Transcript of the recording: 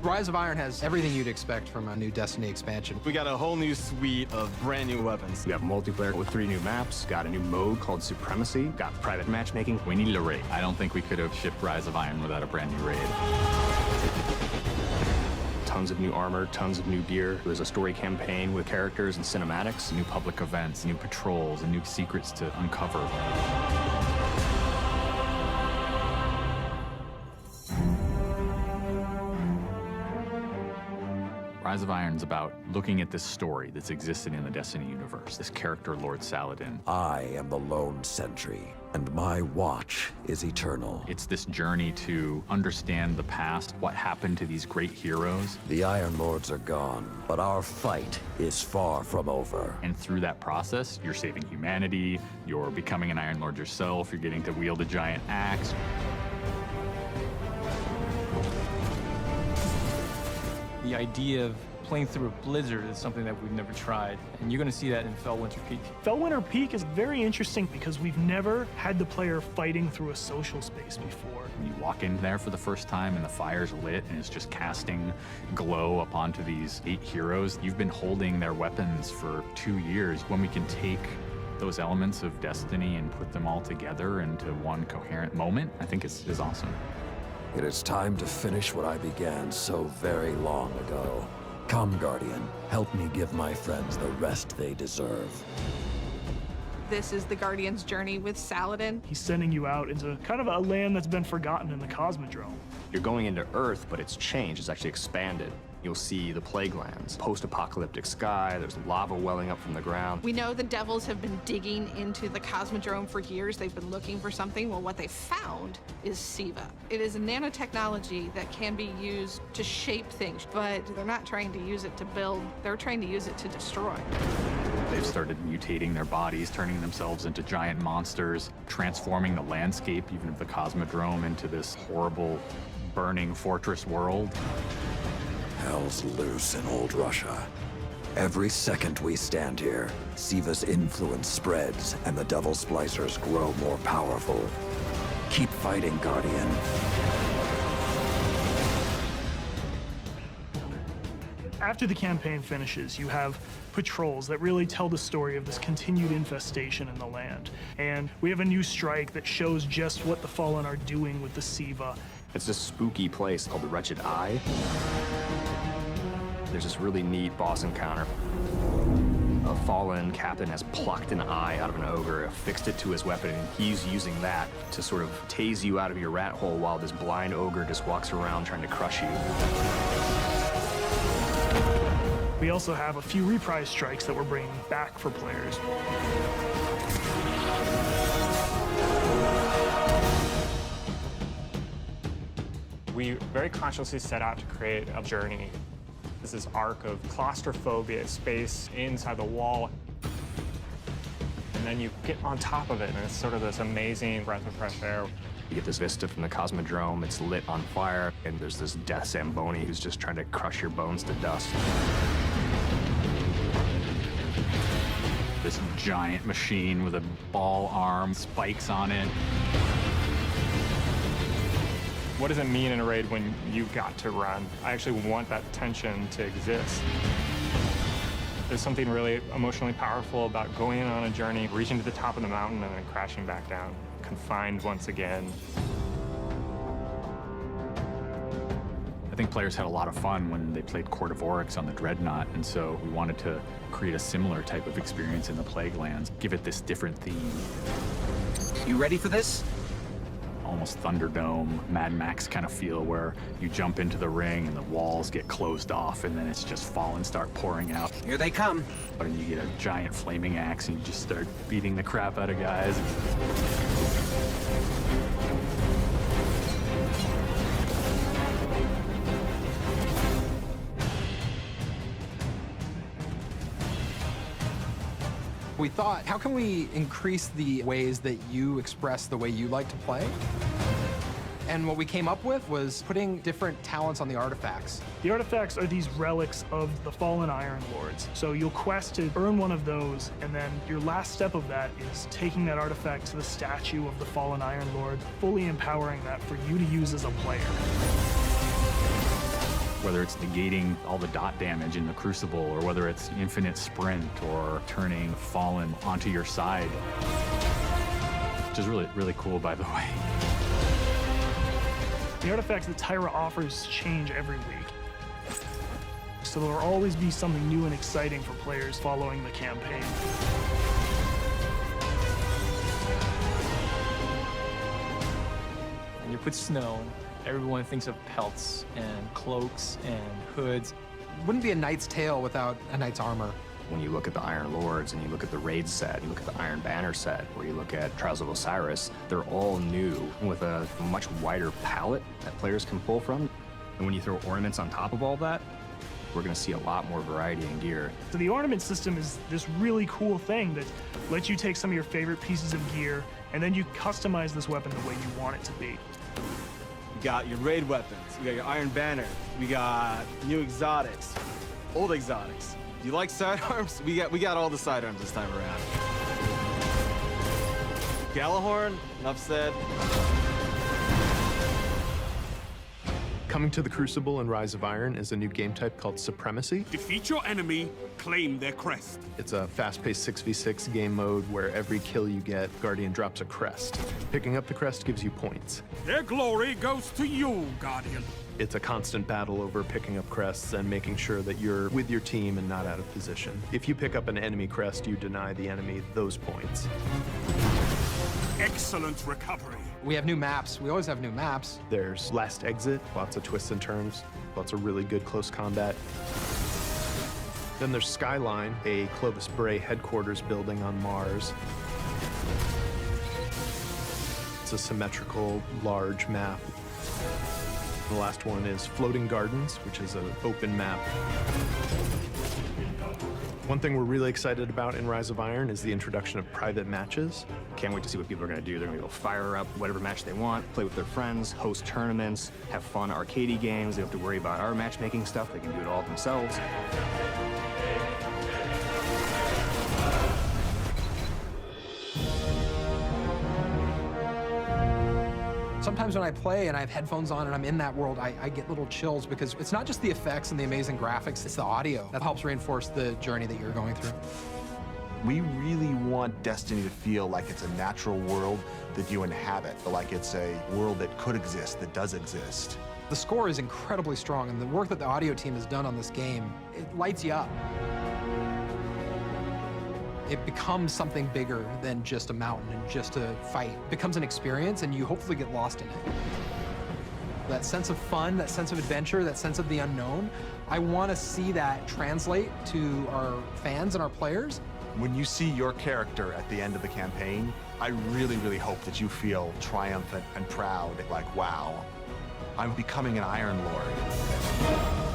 Rise of Iron has everything you'd expect from a new Destiny expansion. We got a whole new suite of brand new weapons. We have multiplayer with 3 new maps, got a new mode called Supremacy, got private matchmaking. We needed a raid. I don't think we could have shipped Rise of Iron without a brand new raid. Tons of new armor, tons of new gear. There's a story campaign with characters and cinematics. New public events, new patrols, and new secrets to uncover. Rise of Iron's about looking at this story that's existed in the Destiny universe, this character, Lord Saladin. I am the lone sentry, and my watch is eternal. It's this journey to understand the past, what happened to these great heroes. The Iron Lords are gone, but our fight is far from over. And through that process, you're saving humanity, you're becoming an Iron Lord yourself, you're getting to wield a giant axe. The idea of playing through a blizzard is something that we've never tried, and you're going to see that in Felwinter Peak. Felwinter Peak is very interesting because we've never had the player fighting through a social space before. When you walk in there for the first time and the fire's lit and it's just casting glow up onto these 8 heroes, you've been holding their weapons for 2 years. When we can take those elements of Destiny and put them all together into one coherent moment, I think is awesome. It is time to finish what I began so very long ago. Come, Guardian, help me give my friends the rest they deserve. This is the Guardian's journey with Saladin. He's sending you out into kind of a land that's been forgotten in the Cosmodrome. You're going into Earth, but it's changed. It's actually expanded. You'll see the plague lands, post-apocalyptic sky, there's lava welling up from the ground. We know the Devils have been digging into the Cosmodrome for years. They've been looking for something. Well, what they found is SIVA. It is a nanotechnology that can be used to shape things, but they're not trying to use it to build. They're trying to use it to destroy. They've started mutating their bodies, turning themselves into giant monsters, transforming the landscape, even of the Cosmodrome, into this horrible, burning fortress world. Hell's loose in old Russia. Every second we stand here, SIVA's influence spreads and the Devil Splicers grow more powerful. Keep fighting, Guardian. After the campaign finishes, you have patrols that really tell the story of this continued infestation in the land. And we have a new strike that shows just what the Fallen are doing with the SIVA. It's this spooky place called the Wretched Eye. There's this really neat boss encounter. A fallen captain has plucked an eye out of an ogre, affixed it to his weapon, and he's using that to sort of tase you out of your rat hole while this blind ogre just walks around trying to crush you. We also have a few reprise strikes that we're bringing back for players. We very consciously set out to create a journey. This is arc of claustrophobia, space inside the wall. And then you get on top of it, and it's sort of this amazing breath of fresh air. You get this vista from the Cosmodrome, it's lit on fire, and there's this death Zamboni who's just trying to crush your bones to dust. This giant machine with a ball arm, spikes on it. What does it mean in a raid when you got to run? I actually want that tension to exist. There's something really emotionally powerful about going on a journey, reaching to the top of the mountain, and then crashing back down, confined once again. I think players had a lot of fun when they played Court of Oryx on the Dreadnought, and so we wanted to create a similar type of experience in the Plague Lands, give it this different theme. You ready for this? Almost Thunderdome, Mad Max kind of feel, where you jump into the ring and the walls get closed off and then it's just fallen start pouring out. Here they come. And you get a giant flaming axe and you just start beating the crap out of guys. We thought, how can we increase the ways that you express the way you like to play? And what we came up with was putting different talents on the artifacts. The artifacts are these relics of the fallen Iron Lords. So you'll quest to earn one of those, and then your last step of that is taking that artifact to the statue of the fallen Iron Lord, fully empowering that for you to use as a player. Whether it's negating all the dot damage in the Crucible, or whether it's infinite sprint, or turning Fallen onto your side. Which is really, really cool, by the way. The artifacts that Tyra offers change every week. So there will always be something new and exciting for players following the campaign. When you put snow, everyone thinks of pelts and cloaks and hoods. Wouldn't be a knight's tale without a knight's armor. When you look at the Iron Lords and you look at the Raid set, you look at the Iron Banner set, or you look at Trials of Osiris, they're all new with a much wider palette that players can pull from. And when you throw ornaments on top of all that, we're going to see a lot more variety in gear. So the ornament system is this really cool thing that lets you take some of your favorite pieces of gear and then you customize this weapon the way you want it to be. You got your raid weapons, we got your Iron Banner, we got new exotics, old exotics. Do you like sidearms? We got all the sidearms this time around. Galahorn, enough said. Coming to the Crucible and Rise of Iron is a new game type called Supremacy. Defeat your enemy, claim their crest. It's a fast-paced 6v6 game mode where every kill you get, Guardian drops a crest. Picking up the crest gives you points. Their glory goes to you, Guardian. It's a constant battle over picking up crests and making sure that you're with your team and not out of position. If you pick up an enemy crest, you deny the enemy those points. Excellent recovery. We have new maps. We always have new maps. There's Last Exit, lots of twists and turns, lots of really good close combat. Then there's Skyline, a Clovis Bray headquarters building on Mars. It's a symmetrical, large map. The last one is Floating Gardens, which is an open map. One thing we're really excited about in Rise of Iron is the introduction of private matches. Can't wait to see what people are going to do. They're going to be able to fire up whatever match they want, play with their friends, host tournaments, have fun arcadey games. They don't have to worry about our matchmaking stuff. They can do it all themselves. Sometimes when I play and I have headphones on and I'm in that world, I get little chills because it's not just the effects and the amazing graphics, it's the audio that helps reinforce the journey that you're going through. We really want Destiny to feel like it's a natural world that you inhabit, like it's a world that could exist, that does exist. The score is incredibly strong, and the work that the audio team has done on this game, it lights you up. It becomes something bigger than just a mountain and just a fight. It becomes an experience, and you hopefully get lost in it. That sense of fun, that sense of adventure, that sense of the unknown, I want to see that translate to our fans and our players. When you see your character at the end of the campaign, I really, really hope that you feel triumphant and proud, like, wow, I'm becoming an Iron Lord.